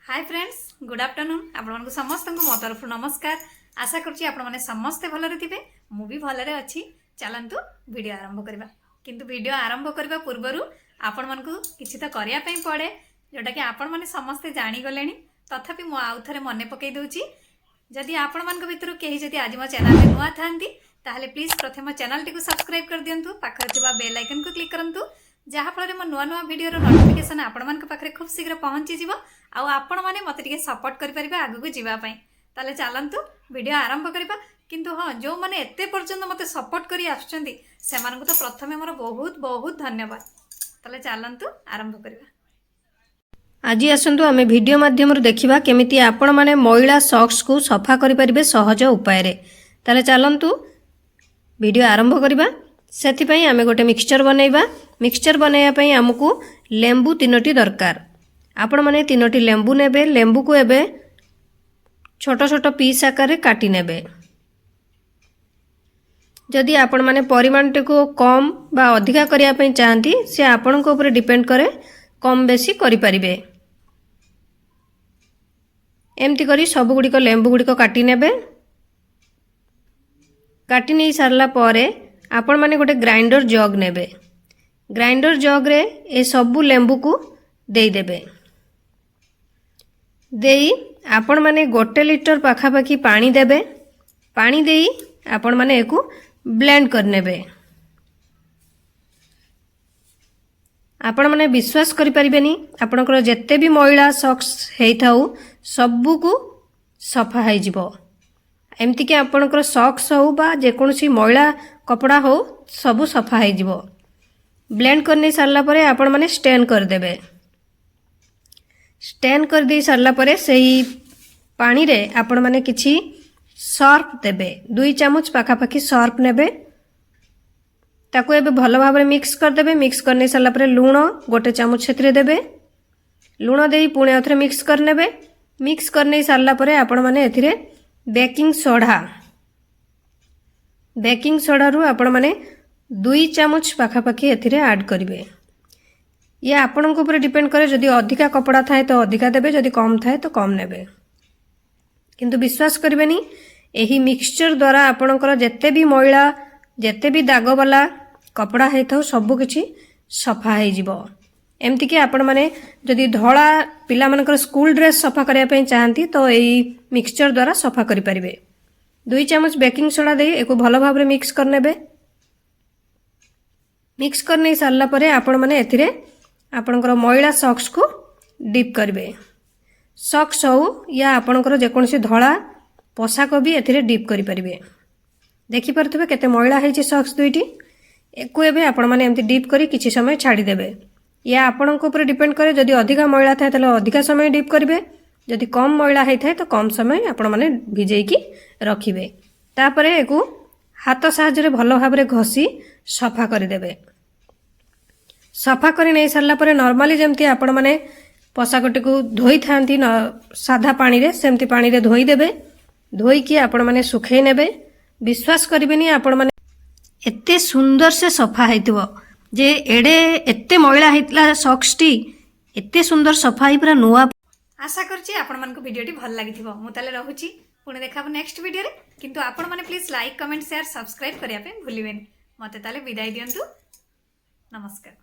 Hi friends good afternoon आपण समस्त मो तरफ नमस्कार। आशा करुँची आपण मैंने समस्ते भलरे थे मुझे भलरे अच्छी। चलतु वीडियो आरंभ करवा किंतु वीडियो आरंभ करने पूर्वर आपण मन को किसी तो करने पड़े जोटा कि आपण मैंने समस्ते जानीगले तथापि मु आउ थे मन पकई दूची। जदि आपण मान भितर कहीं जदि आज मो चैनल नुआ था प्लीज प्रथम चैनल टी सब्सक्राइब कर दिंतु, पाखे बेल आइकन को क्लिक करूँ जहाँफल मो नुआ नुआ वीडियो नोटिफिकेशन आपण मान पाखे खूब शीघ्र पहुँची आउ आपण मैंने मत सपोर्ट करेंगे आगू को जीवाई। ताले चलतु वीडियो आरंभ करवा किंतु हाँ जो मैंने एते पर्यंत मत सपोर्ट करी आसुचंदी सेमानकु तो प्रथमे मोर बहुत बहुत धन्यवाद। ताले चलतु आरंभ करवा। आज आसतु आम वीडियो माध्यम देखा केमिति आपण माने मैला सॉक्स को सफा करें सहज उपाय रे। ताले चलतु वीडियो आरंभ करवा। से आम गोटे मिक्सचर बनैबा। मिक्सचर बनैया आमको लेंबू 3टी दरकार। आपण माने 3टी लेंबू नेबे। लेंबू को एबे छोट छोट पीस आकार काटी नेबे। जदि आपण माने परिमाण को कम बा अधिका करिया पई चाहंती से आपण को ऊपर डिपेंड करे कम बेसी करि परिबे। एमती करी सब गुडी को लेंबू गुडी को काटी नेबे। काटी नै सारला परे आपण माने गोटे ग्राइंडर जग नेबे। ग्राइंडर जग रे ए सबु लेंबू को देई देबे। देई आपण माने 1 लीटर पाखापाखी पानी देबे। पानी देई आपण माने एको ब्लेंड कर नेबे। आपण माने विश्वास करि परिबेनी आपनकर जत्ते भी मैला सॉक्स हेई थाउ सबु को सफा हेई जिवो। एमती कि आपनकर सॉक्स हो बा जे कोनसी मैला कपड़ा हो सबु सफा हेई जिवो। ब्लेंड करने सारला परे आपण माने स्टेन कर देबे। स्टेन कर दे सारला परे सही पानी रे आपण माने किछि सर्फ देबे। 2 चामच पाखापाखी सर्फ नेबे। ताको एबे भलो भाबरे मिक्स कर देबे। मिक्स करने सारला परे लूण 1 चामच सेतरे देबे। लूण देई पुणे अथरे मिक्स कर नेबे। मिक्स करने सारला परे आपण माने एथिरे बेकिंग सोडा रु आपण माने 2 चामच पाखापाखी एथिरे ऐड करिवे। ये आपण को ऊपर डिपेंड करे जदि अधिका कपड़ा थाए तो अधिका देबे, जदि कम थाए तो कम नेबे। किंतु विश्वास करिवेनी एही मिक्सचर द्वारा आपणकर जत्ते भी मैला जत्ते भी दाग वाला कपड़ा है तो सब किछि सफा है जिवो। एमती कि आपण माने जदि धड़ा पिला मानकर स्कूल ड्रेस सफा करिया पई चाहंती तो एही मिक्सचर द्वारा सफा करि परिबे। 2 चामच बेकिंग सोडा दे एको भलो भाबरे मिक्स कर नेबे। मिक्स करने सारला परे आपण माने एथिरे आपणकर मैला सॉक्स को डिप करिवे। सॉक्स हो या आपणकर जे कोनसी धड़ा पोशाक भी एथिरे डिप करि परिबे। देखि परथबे केते मैला हेछि सॉक्स दुईटी। एको एबे आपण माने एमती डिप करी किछि समय छाडी देबे। या आपणक ऊपर डिपेंड करे जदि अधिका मैला थाए तले अधिका समय डिप करिवे, जदि कम मैला हेइ थाए तो कम समय आपण माने भिजेइकी रखिबे। तापरे एको हाथ साहाय्य रे भलो भाबरे घसी सफा करि देबे। सफा करी नहीं सारला परे नॉर्मली जेमती आपण माने पोशाकटी को धोई थांती साधा पानी रे सेमती पानी रे धोई देबे। धोई कि आपण माने सुखै नेबे। विश्वास करिबेनी आपण माने एते सुंदर से सफा हेतिबो जे एडे एते मैला हेतला सॉक्स टी एते सुंदर सफाई पूरा नुआ। आशा करछि आपण मन को वीडियो टी भल लागिथिबो। मु ताले रहूची पुणे देखाबो नेक्स्ट वीडियो रे। किंतु आपण माने please like comment share subscribe करिया पे भूलिबेनी। मते ताले विदाई दियंतु। नमस्कार।